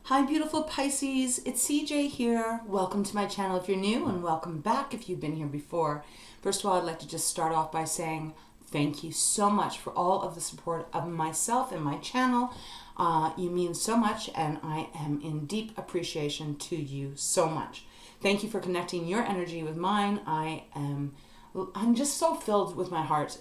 Hi beautiful Pisces, it's CJ here. Welcome to my channel if you're new, and welcome back if you've been here before. First of all, I'd like to just start off by saying thank you so much for all of the support of myself and my channel. You mean so much, and I am in deep appreciation to you so much. Thank you for connecting your energy with mine. I'm just so filled with my heart,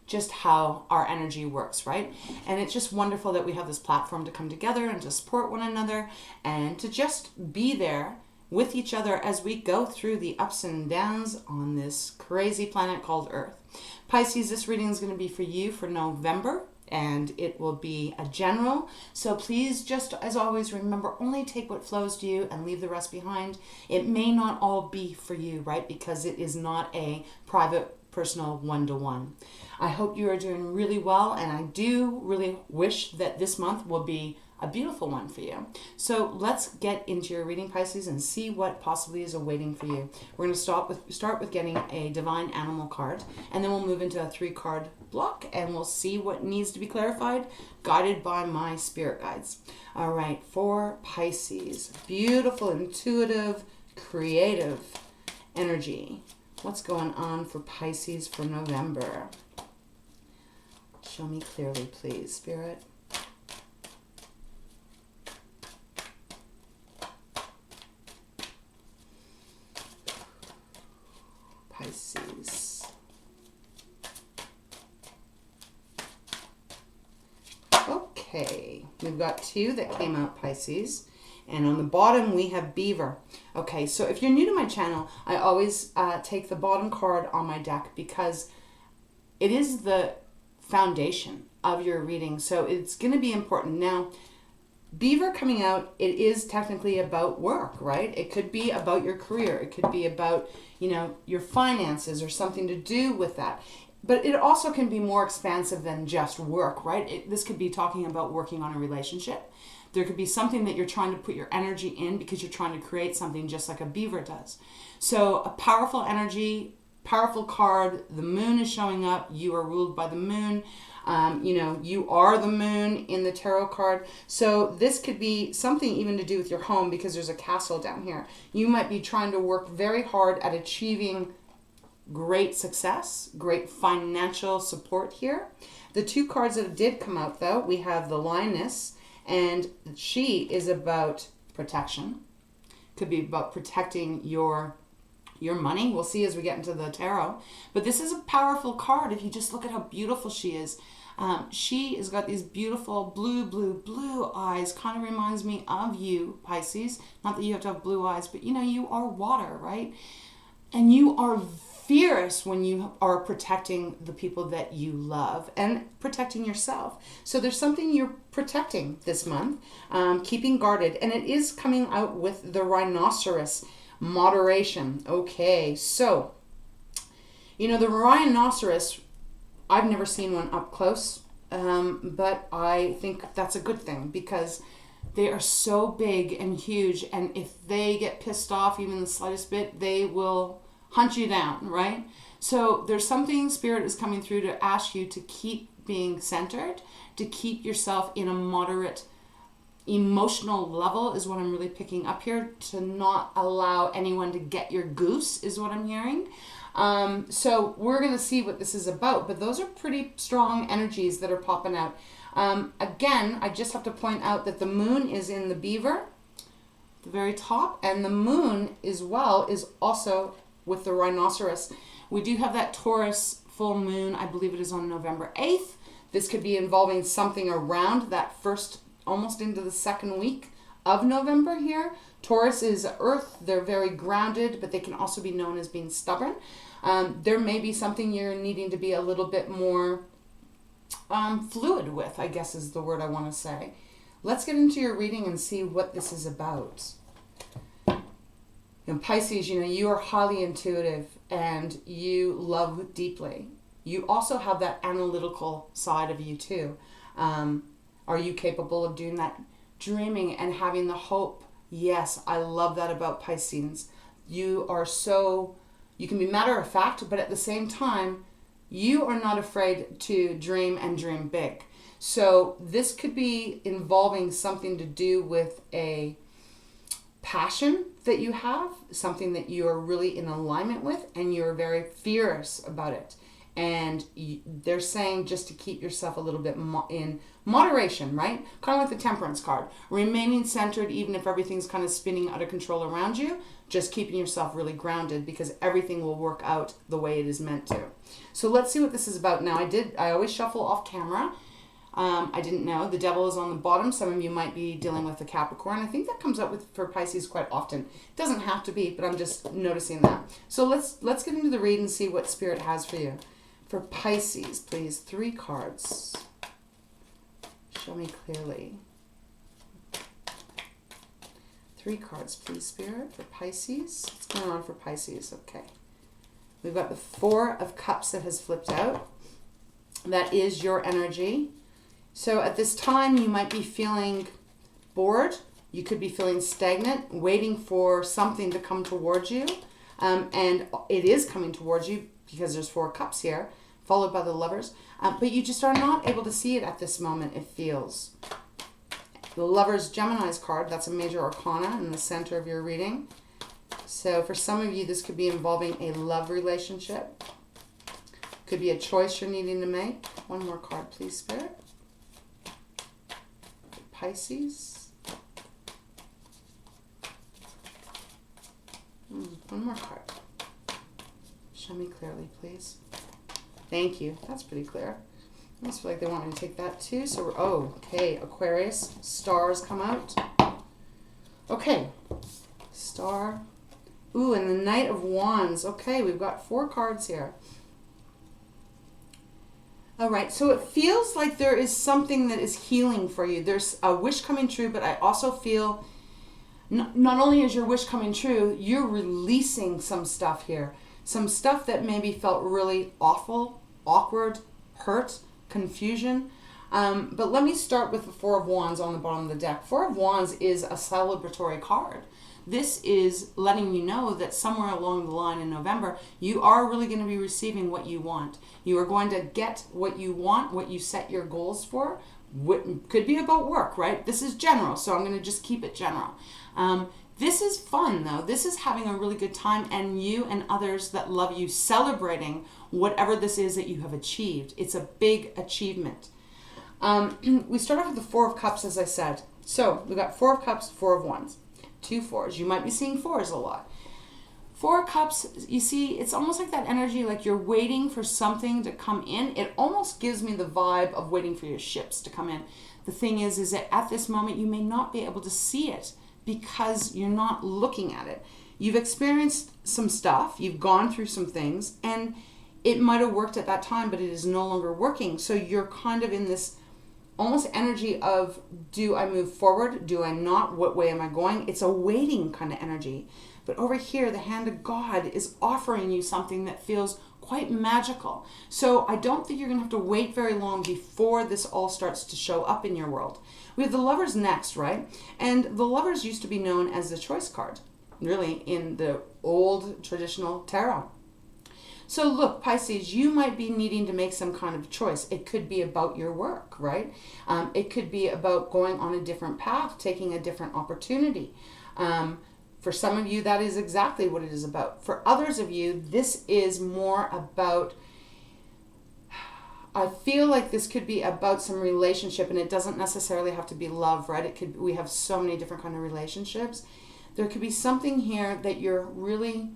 just how our energy works, right? And it's just wonderful that we have this platform to come together and to support one another and to just be there with each other as we go through the ups and downs on this crazy planet called Earth. Pisces, this reading is going to be for you for November, and it will be a general. So please, just as always, remember, only take what flows to you and leave the rest behind. It may not all be for you, right? Because it is not a private, personal one-to-one. I hope you are doing really well, and I do really wish that this month will be a beautiful one for you. So let's get into your reading, Pisces, and see what possibly is awaiting for you. We're going to start with getting a divine animal card, and then we'll move into a 3-card block, and we'll see what needs to be clarified, guided by my spirit guides. All right, for Pisces, beautiful, intuitive, creative energy. What's going on for Pisces for November? Show me clearly, please, Spirit. Pisces. Okay, we've got 2 that came out, Pisces. And on the bottom, we have Beaver. Okay, so if you're new to my channel, I always take the bottom card on my deck because it is the foundation of your reading. So it's going to be important. Now, Beaver coming out, it is technically about work, right? It could be about your career. It could be about, your finances or something to do with that. But it also can be more expansive than just work, right? This could be talking about working on a relationship. There could be something that you're trying to put your energy in because you're trying to create something just like a beaver does. So a powerful energy, powerful card. The moon is showing up. You are ruled by the moon. You are the moon in the tarot card. So this could be something even to do with your home because there's a castle down here. You might be trying to work very hard at achieving great success, great financial support here. The 2 cards that did come out, though, we have the Lioness, and she is about protection. Could be about protecting your money. We'll see as we get into the tarot. But this is a powerful card if you just look at how beautiful she is. She has got these beautiful blue eyes. Kind of reminds me of you, Pisces. Not that you have to have blue eyes, but you are water, right? And you are fierce when you are protecting the people that you love and protecting yourself. So there's something you're protecting this month, keeping guarded. And it is coming out with the rhinoceros, moderation. Okay, so, the rhinoceros, I've never seen one up close, but I think that's a good thing because they are so big and huge, and if they get pissed off even the slightest bit, they will hunt you down, right? So there's something Spirit is coming through to ask you to keep being centered, to keep yourself in a moderate emotional level is what I'm really picking up here, to not allow anyone to get your goose is what I'm hearing. So we're going to see what this is about, but those are pretty strong energies that are popping out. Again, I just have to point out that the moon is in the beaver, the very top, and the moon as well is also with the rhinoceros. We do have that Taurus full moon. I believe it is on November 8th. This could be involving something around that first, almost into the 2nd week of November here. Taurus is earth. They're very grounded, but they can also be known as being stubborn. There may be something you're needing to be a little bit more fluid with, I guess is the word I want to say. Let's get into your reading and see what this is about. Pisces, you are highly intuitive and you love deeply. You also have that analytical side of you too. Are you capable of doing that? Dreaming and having the hope. Yes, I love that about Pisces. You can be matter of fact, but at the same time, you are not afraid to dream and dream big. So this could be involving something to do with a passion that you have, something that you are really in alignment with, and you're very fierce about it. And they're saying just to keep yourself a little bit in moderation, right? Kind of like the Temperance card. Remaining centered even if everything's kind of spinning out of control around you. Just keeping yourself really grounded because everything will work out the way it is meant to. So let's see what this is about. Now I always shuffle off camera. I didn't know. The devil is on the bottom. Some of you might be dealing with the Capricorn. I think that comes up for Pisces quite often. It doesn't have to be, but I'm just noticing that. So let's get into the read and see what Spirit has for you. For Pisces, please, 3 cards. Show me clearly. 3 cards, please, Spirit, for Pisces. What's going on for Pisces? Okay. We've got the 4 of Cups that has flipped out. That is your energy. So at this time, you might be feeling bored. You could be feeling stagnant, waiting for something to come towards you. And it is coming towards you because there's 4 cups here, followed by the Lovers. But you just are not able to see it at this moment, it feels. The Lovers Gemini's card, that's a major arcana in the center of your reading. So for some of you, this could be involving a love relationship. Could be a choice you're needing to make. One more card, please, Spirit. Pisces. One more card. Show me clearly, please. Thank you. That's pretty clear. I almost feel like they want me to take that too. So okay, Aquarius. Stars come out. Okay. Star. Ooh, and the Knight of Wands. Okay, we've got 4 cards here. All right, so it feels like there is something that is healing for you. There's a wish coming true, but I also feel not only is your wish coming true, you're releasing some stuff here. Some stuff that maybe felt really awful, awkward, hurt, confusion. But let me start with the 4 of Wands on the bottom of the deck. 4 of Wands is a celebratory card. This is letting you know that somewhere along the line in November, you are really going to be receiving what you want. You are going to get what you want, what you set your goals for. Could be about work, right? This is general, so I'm going to just keep it general. This is fun, though. This is having a really good time, and you and others that love you celebrating whatever this is that you have achieved. It's a big achievement. We start off with the 4 of Cups, as I said. So we've got 4 of Cups, 4 of Wands. 2 4s. You might be seeing 4s a lot. 4 Cups, you see, it's almost like that energy, like you're waiting for something to come in. It almost gives me the vibe of waiting for your ships to come in. The thing is that at this moment, you may not be able to see it because you're not looking at it. You've experienced some stuff, you've gone through some things, and it might have worked at that time, but it is no longer working. So you're kind of in this almost energy of, do I move forward? Do I not? What way am I going? It's a waiting kind of energy. But over here, the hand of God is offering you something that feels quite magical. So I don't think you're going to have to wait very long before this all starts to show up in your world. We have the Lovers next, right? And the Lovers used to be known as the choice card, really, in the old traditional tarot. So look, Pisces, you might be needing to make some kind of choice. It could be about your work, right? It could be about going on a different path, taking a different opportunity. For some of you, that is exactly what it is about. For others of you, this is more about, I feel like this could be about some relationship, and it doesn't necessarily have to be love, right? It could. We have so many different kind of relationships. There could be something here that you're really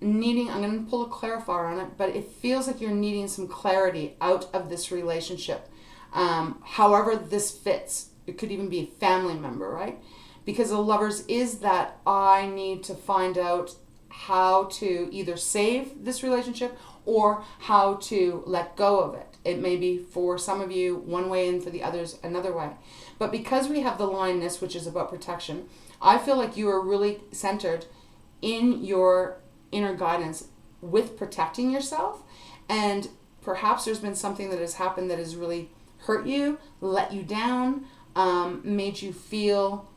needing. I'm going to pull a clarifier on it, but it feels like you're needing some clarity out of this relationship. However this fits. It could even be a family member, right? Because the Lovers is that I need to find out how to either save this relationship or how to let go of it. It may be for some of you one way and for the others another way. But because we have the lioness, which is about protection, I feel like you are really centered in your inner guidance with protecting yourself. And perhaps there's been something that has happened that has really hurt you, let you down, made you feel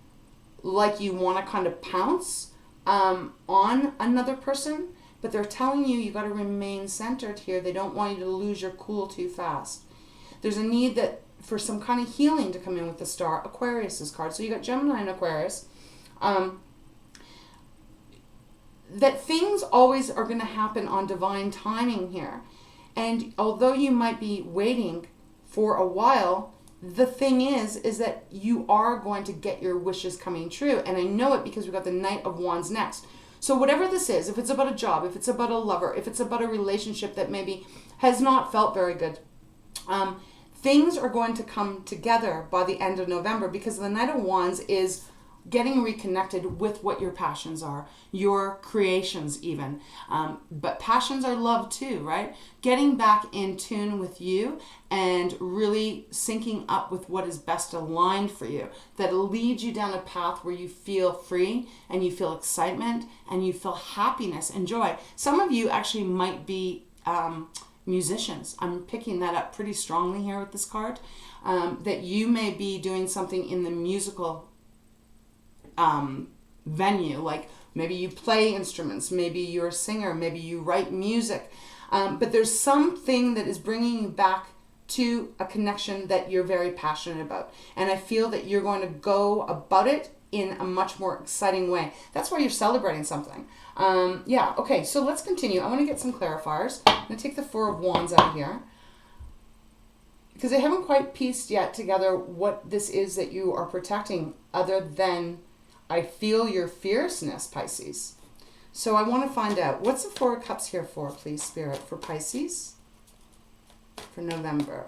like you want to kind of pounce on another person, but they're telling you got to remain centered here. They don't want you to lose your cool too fast. There's a need that for some kind of healing to come in with the Star. Aquarius's card. So you got Gemini and Aquarius. That things always are going to happen on divine timing here. And although you might be waiting for a while, the thing is that you are going to get your wishes coming true. And I know it because we've got the Knight of Wands next. So whatever this is, if it's about a job, if it's about a lover, if it's about a relationship that maybe has not felt very good, things are going to come together by the end of November, because the Knight of Wands is getting reconnected with what your passions are, your creations even. But passions are love too, right? Getting back in tune with you and really syncing up with what is best aligned for you. That'll lead you down a path where you feel free and you feel excitement and you feel happiness and joy. Some of you actually might be musicians. I'm picking that up pretty strongly here with this card. That you may be doing something in the musical venue, like maybe you play instruments, maybe you're a singer, maybe you write music, but there's something that is bringing you back to a connection that you're very passionate about, and I feel that you're going to go about it in a much more exciting way. That's why you're celebrating something. Yeah, okay, so let's continue. I want to get some clarifiers. I'm going to take the Four of Wands out here, because I haven't quite pieced yet together what this is that you are protecting, other than I feel your fierceness, Pisces. So I want to find out, what's the Four of Cups here for, please, Spirit, for Pisces for November?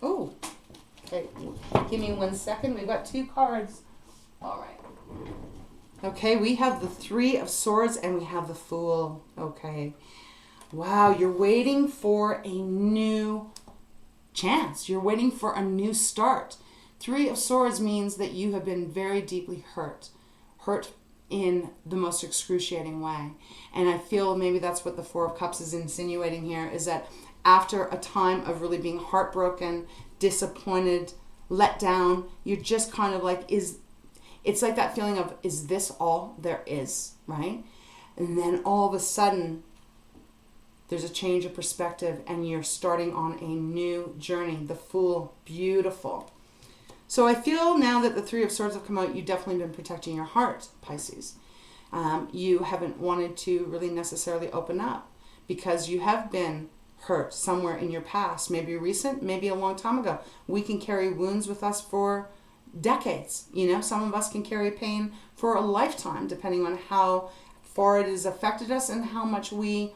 Oh, okay. Give me 1 second. We've got 2 cards. All right. Okay, we have the Three of Swords and we have the Fool. Okay. Wow, you're waiting for a new chance. You're waiting for a new start. Three of Swords means that you have been very deeply hurt in the most excruciating way. And I feel maybe that's what the Four of Cups is insinuating here, is that after a time of really being heartbroken, disappointed, let down, you're just kind of like, it's like that feeling of, is this all there is, right? And then all of a sudden, there's a change of perspective and you're starting on a new journey. The Fool, beautiful. So I feel now that the Three of Swords have come out, you've definitely been protecting your heart, Pisces. You haven't wanted to really necessarily open up because you have been hurt somewhere in your past, maybe recent, maybe a long time ago. We can carry wounds with us for decades. You know, some of us can carry pain for a lifetime, depending on how far it has affected us and how much we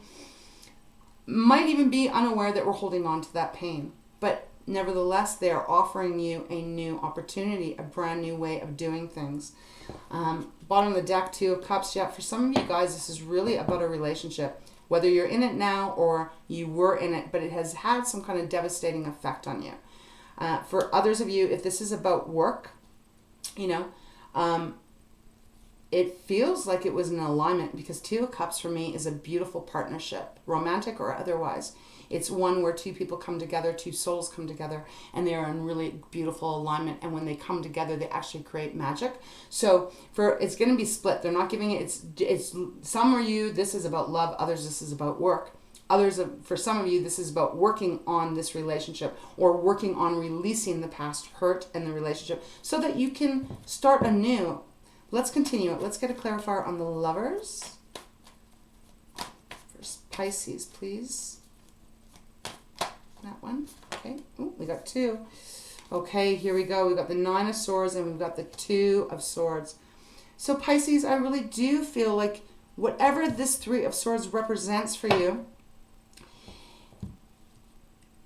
might even be unaware that we're holding on to that pain. But nevertheless, they are offering you a new opportunity, a brand new way of doing things. Bottom of the deck, Two of Cups. Yeah, for some of you guys, this is really about a relationship. Whether you're in it now or you were in it, but it has had some kind of devastating effect on you. For others of you, if this is about work, you know, it feels like it was an alignment, because Two of Cups for me is a beautiful partnership, romantic or otherwise. It's one where two people come together, two souls come together, and they are in really beautiful alignment. And when they come together, they actually create magic. So it's going to be split. They're not giving it. It's some of you, this is about love. Others, this is about work. For some of you, this is about working on this relationship or working on releasing the past hurt and the relationship so that you can start anew. Let's continue it. Let's get a clarifier on the Lovers. First, Pisces, please. That one. Okay. Ooh, we got 2. Okay, here we go. We've got the Nine of Swords and we've got the Two of Swords. So Pisces, I really do feel like whatever this Three of Swords represents for you,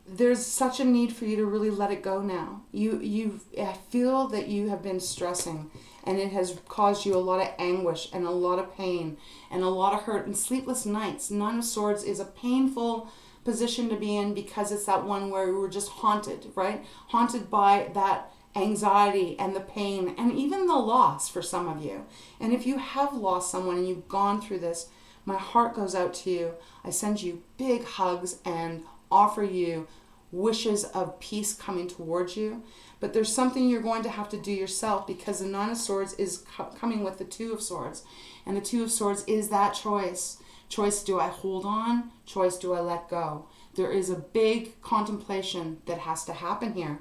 there's such a need for you to really let it go now. I feel that you have been stressing, and it has caused you a lot of anguish and a lot of pain and a lot of hurt and sleepless nights. Nine of Swords is a painful position to be in, because it's that one where we're just haunted, right? Haunted by that anxiety and the pain and even the loss for some of you. And if you have lost someone and you've gone through this, my heart goes out to you. I send you big hugs and offer you wishes of peace coming towards you. But there's something you're going to have to do yourself, because the Nine of Swords is coming with the Two of Swords. And the Two of Swords is that choice. Choice, do I hold on? Choice, do I let go? There is a big contemplation that has to happen here.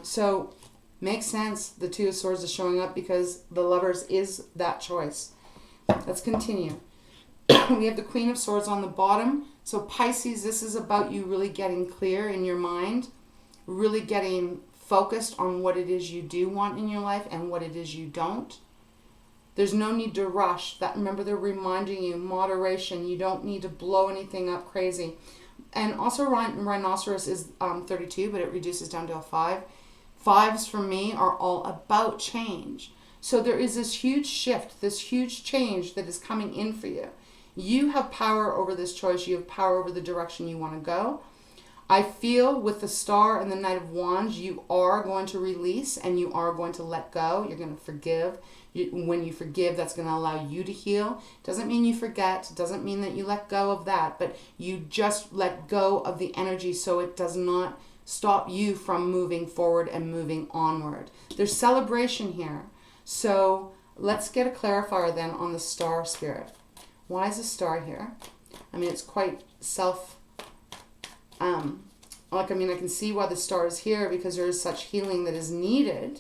So makes sense the Two of Swords is showing up because the Lovers is that choice. Let's continue. We have the Queen of Swords on the bottom. So Pisces, this is about you really getting clear in your mind, really getting focused on what it is you do want in your life and what it is you don't. There's no need to rush. That, remember, they're reminding you, moderation. You don't need to blow anything up crazy. And also Rhinoceros is 32, but it reduces down to a 5. 5s for me are all about change. So there is this huge shift, this huge change that is coming in for you. You have power over this choice. You have power over the direction you want to go. I feel with the Star and the Knight of Wands, you are going to release and you are going to let go. You're going to forgive. When you forgive, that's going to allow you to heal. Doesn't mean you forget. Doesn't mean that you let go of that. But you just let go of the energy so it does not stop you from moving forward and moving onward. There's celebration here. So let's get a clarifier then on the Star spirit. Why is the Star here? I mean, it's quite I can see why the Star is here because there is such healing that is needed.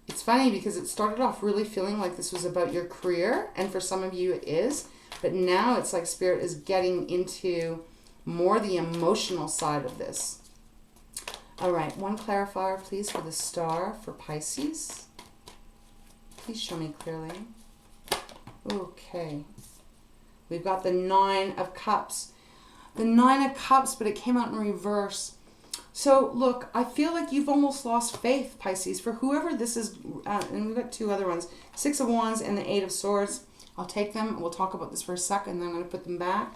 It's funny because it started off really feeling like this was about your career, and for some of you it is, but now it's like Spirit is getting into more the emotional side of this. All right, one clarifier, please, for the Star for Pisces. Please show me clearly. Okay. We've got the 9 of Cups. The 9 of Cups, but it came out in reverse. So, look, I feel like you've almost lost faith, Pisces. For whoever this is, and we've got 2 other ones. 6 of Wands and the 8 of Swords. I'll take them. We'll talk about this for a second, and then I'm going to put them back.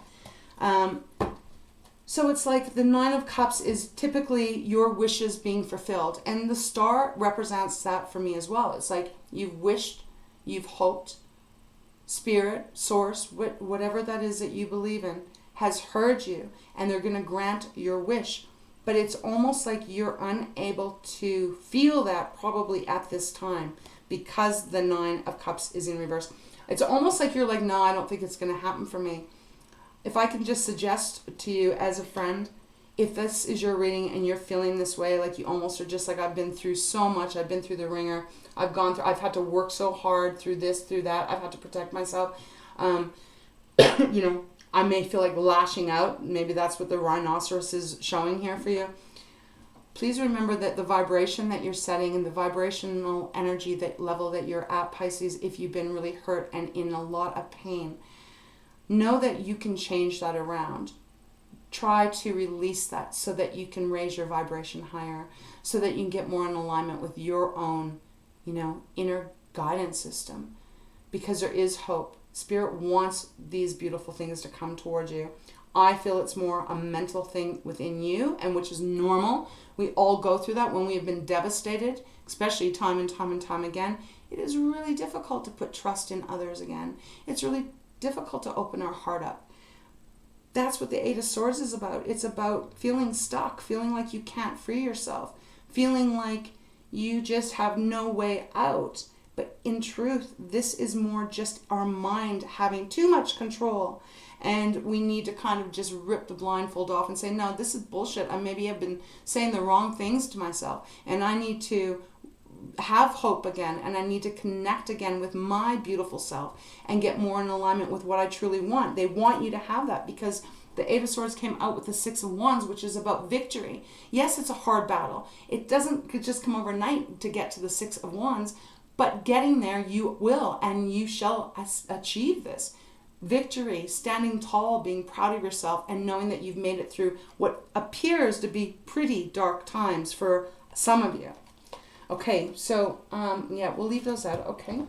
So it's like the 9 of Cups is typically your wishes being fulfilled. And the Star represents that for me as well. It's like you've wished, you've hoped, Spirit, Source, whatever that is that you believe in, has heard you, and they're going to grant your wish. But it's almost like you're unable to feel that probably at this time because the 9 of Cups is in reverse. It's almost like you're like, no, I don't think it's going to happen for me. If I can just suggest to you as a friend, if this is your reading and you're feeling this way, like you almost are just like, I've been through so much, I've been through the ringer, I've had to work so hard through this, through that, I've had to protect myself. I may feel like lashing out. Maybe that's what the Rhinoceros is showing here for you. Please remember that the vibration that you're setting and the vibrational energy, that level that you're at, Pisces, if you've been really hurt and in a lot of pain, know that you can change that around. Try to release that so that you can raise your vibration higher, so that you can get more in alignment with your own, inner guidance system, because there is hope. Spirit wants these beautiful things to come towards you. I feel it's more a mental thing within you, and which is normal. We all go through that when we have been devastated, especially time and time and time again. It is really difficult to put trust in others again. It's really difficult to open our heart up. That's what the 8 of Swords is about. It's about feeling stuck, feeling like you can't free yourself, feeling like you just have no way out. But in truth, this is more just our mind having too much control. And we need to kind of just rip the blindfold off and say, no, this is bullshit. Maybe I've been saying the wrong things to myself. And I need to have hope again. And I need to connect again with my beautiful self and get more in alignment with what I truly want. They want you to have that because the 8 of Swords came out with the 6 of Wands, which is about victory. Yes, it's a hard battle. It doesn't just come overnight to get to the 6 of Wands. But getting there, you will, and you shall achieve this. Victory, standing tall, being proud of yourself, and knowing that you've made it through what appears to be pretty dark times for some of you. Okay, so, we'll leave those out, okay.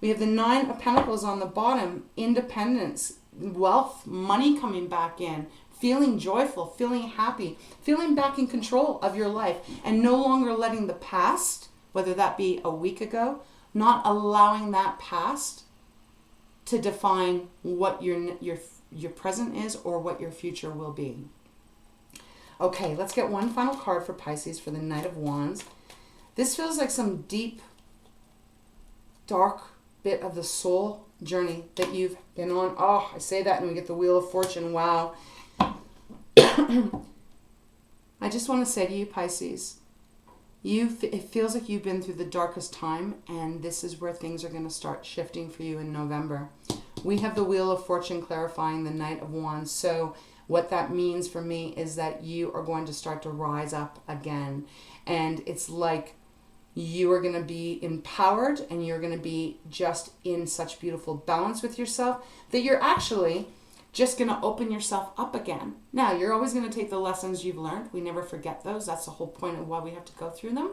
We have the 9 of Pentacles on the bottom, independence, wealth, money coming back in, feeling joyful, feeling happy, feeling back in control of your life, and no longer letting the past, whether that be a week ago, not allowing that past to define what your present is or what your future will be. Okay, let's get one final card for Pisces for the Knight of Wands. This feels like some deep, dark bit of the soul journey that you've been on. Oh, I say that and we get the Wheel of Fortune. Wow. I just want to say to you, Pisces, it feels like you've been through the darkest time, and this is where things are going to start shifting for you in November. We have the Wheel of Fortune clarifying the Knight of Wands. So what that means for me is that you are going to start to rise up again. And it's like you are going to be empowered, and you're going to be just in such beautiful balance with yourself that you're actually just going to open yourself up again. Now, you're always going to take the lessons you've learned. We never forget those. That's the whole point of why we have to go through them.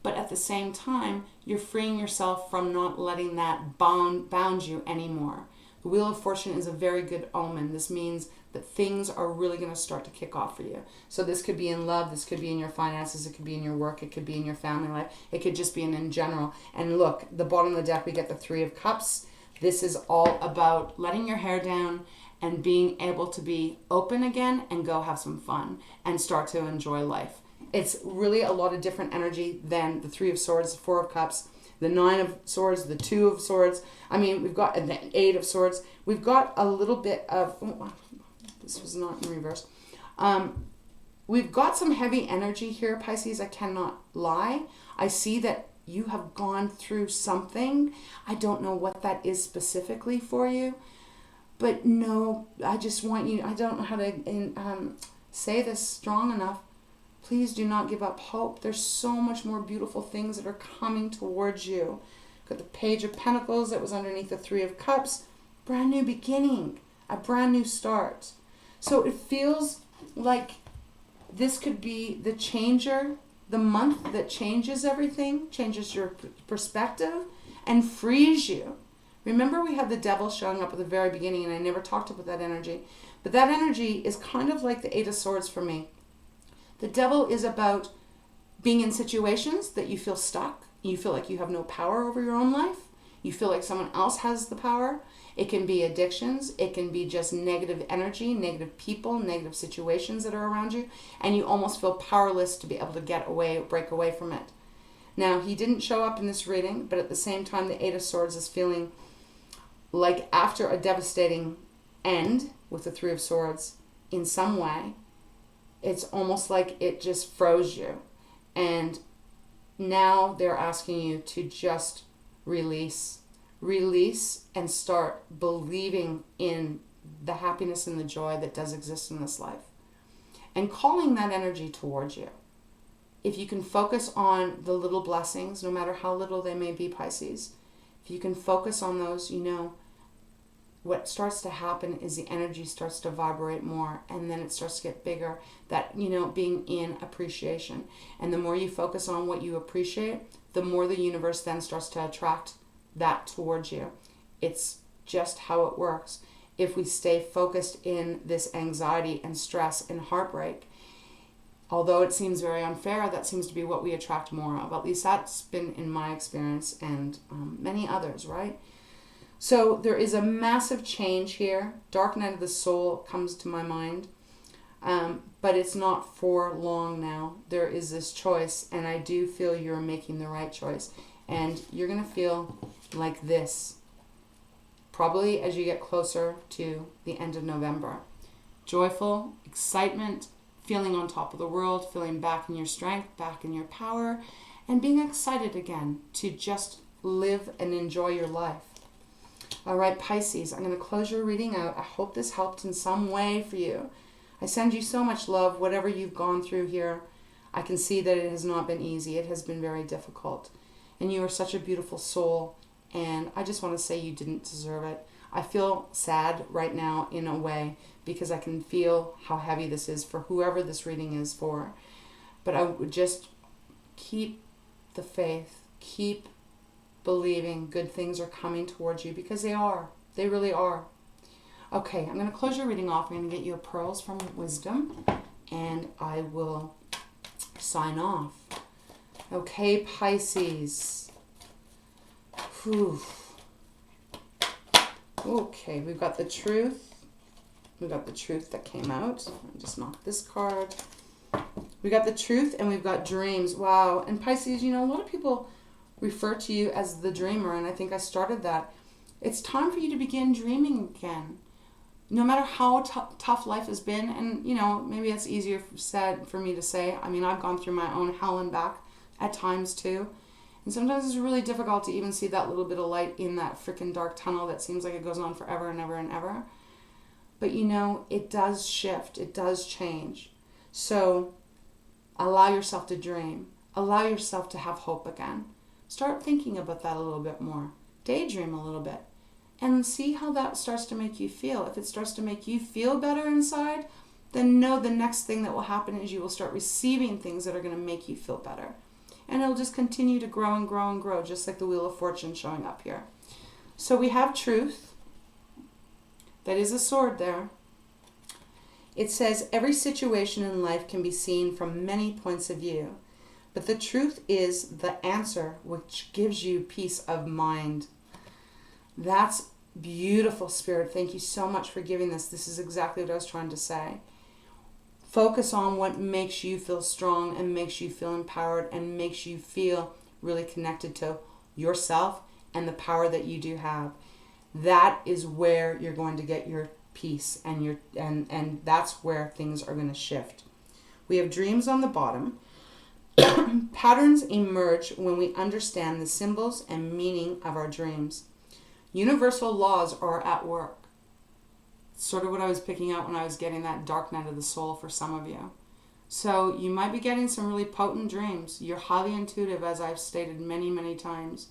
But at the same time, you're freeing yourself from not letting that bound you anymore. The Wheel of Fortune is a very good omen. This means that things are really going to start to kick off for you. So this could be in love, this could be in your finances, it could be in your work, it could be in your family life, it could just be in general. And look, the bottom of the deck, we get the Three of Cups. This is all about letting your hair down and being able to be open again and go have some fun and start to enjoy life. It's really a lot of different energy than the Three of Swords, the Four of Cups, the Nine of Swords, the Two of Swords. I mean, we've got the Eight of Swords. We've got a little bit of... Oh, this was not in reverse. We've got some heavy energy here, Pisces. I cannot lie. I see that you have gone through something. I don't know what that is specifically for you. But no, I just want you... I don't know how to say this strong enough. Please do not give up hope. There's so much more beautiful things that are coming towards you. Got the Page of Pentacles that was underneath the Three of Cups. Brand new beginning. A brand new start. So it feels like this could be the changer, the month that changes everything, changes your perspective, and frees you. Remember, we had the Devil showing up at the very beginning, and I never talked about that energy. But that energy is kind of like the Eight of Swords for me. The Devil is about being in situations that you feel stuck. You feel like you have no power over your own life. You feel like someone else has the power. It can be addictions. It can be just negative energy, negative people, negative situations that are around you. And you almost feel powerless to be able to get away, break away from it. Now, he didn't show up in this reading, but at the same time, the Eight of Swords is feeling like after a devastating end with the Three of Swords, in some way, it's almost like it just froze you. And now they're asking you to just release and start believing in the happiness and the joy that does exist in this life. And calling that energy towards you. If you can focus on the little blessings, no matter how little they may be, Pisces, if you can focus on those, you know, what starts to happen is the energy starts to vibrate more, and then it starts to get bigger. That, you know, being in appreciation. And the more you focus on what you appreciate, the more the universe then starts to attract that towards you. It's just how it works. If we stay focused in this anxiety and stress and heartbreak, although it seems very unfair, that seems to be what we attract more of. At least that's been in my experience and many others, right? So there is a massive change here. Dark Night of the Soul comes to my mind. But it's not for long now. There is this choice, and I do feel you're making the right choice. And you're going to feel like this, probably as you get closer to the end of November. Joyful, excitement, feeling on top of the world, feeling back in your strength, back in your power, and being excited again to just live and enjoy your life. All right, Pisces, I'm going to close your reading out. I hope this helped in some way for you. I send you so much love, whatever you've gone through here. I can see that it has not been easy. It has been very difficult. And you are such a beautiful soul, and I just want to say you didn't deserve it. I feel sad right now in a way because I can feel how heavy this is for whoever this reading is for. But I would just keep the faith, keep believing good things are coming towards you, because they are. They really are. Okay, I'm going to close your reading off. I'm going to get you a Pearls from Wisdom, and I will sign off. Okay, Pisces. Whew. Okay, we've got the Truth. We've got the Truth that came out. I just knocked this card. We got the Truth, and we've got Dreams. Wow. And Pisces, you know, a lot of people refer to you as the dreamer, and I think I started that. It's time for you to begin dreaming again. no matter how tough life has been, and you know, maybe it's easier said for me to say. I mean, I've gone through my own hell and back at times too. And sometimes it's really difficult to even see that little bit of light in that freaking dark tunnel that seems like it goes on forever and ever and ever. But you know, it does shift. It does change. So allow yourself to dream. Allow yourself to have hope again. Start thinking about that a little bit more. Daydream a little bit. And see how that starts to make you feel. If it starts to make you feel better inside, then know the next thing that will happen is you will start receiving things that are going to make you feel better. And it'll just continue to grow and grow and grow, just like the Wheel of Fortune showing up here. So we have truth. That is a sword there. It says, every situation in life can be seen from many points of view, but the truth is the answer which gives you peace of mind. That's beautiful, Spirit. Thank you so much for giving this. This is exactly what I was trying to say. Focus on what makes you feel strong and makes you feel empowered and makes you feel really connected to yourself and the power that you do have. That is where you're going to get your peace, and that's where things are going to shift. We have dreams on the bottom. Patterns emerge when we understand the symbols and meaning of our dreams. Universal laws are at work. Sort of what I was picking out when I was getting that dark night of the soul for some of you. So you might be getting some really potent dreams. You're highly intuitive, as I've stated many, many times.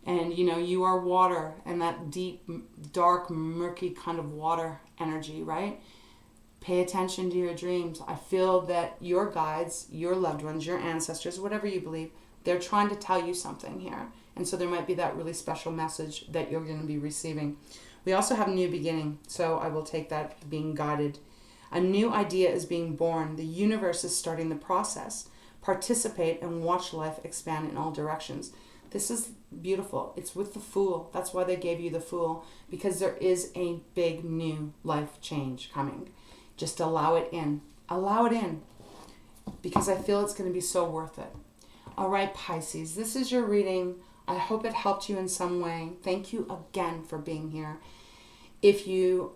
And you know, you are water, and that deep, dark, murky kind of water energy, right? Pay attention to your dreams. I feel that your guides, your loved ones, your ancestors, whatever you believe, they're trying to tell you something here. And so there might be that really special message that you're going to be receiving. We also have new beginning, so I will take that being guided. A new idea is being born. The universe is starting the process. Participate and watch life expand in all directions. This is beautiful. It's with the Fool. That's why they gave you the Fool, because there is a big new life change coming. Just allow it in. Allow it in, because I feel it's going to be so worth it. All right, Pisces, this is your reading. I hope it helped you in some way. Thank you again for being here. If you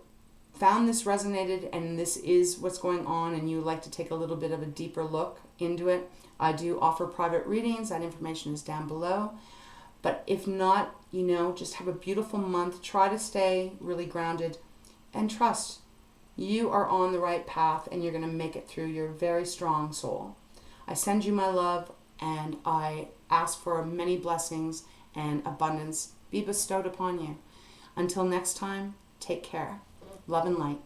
found this resonated and this is what's going on and you would like to take a little bit of a deeper look into it, I do offer private readings. That information is down below. But if not, you know, just have a beautiful month. Try to stay really grounded and trust. You are on the right path and you're going to make it through your very strong soul. I send you my love and I ask for many blessings and abundance be bestowed upon you. Until next time, take care. Love and light.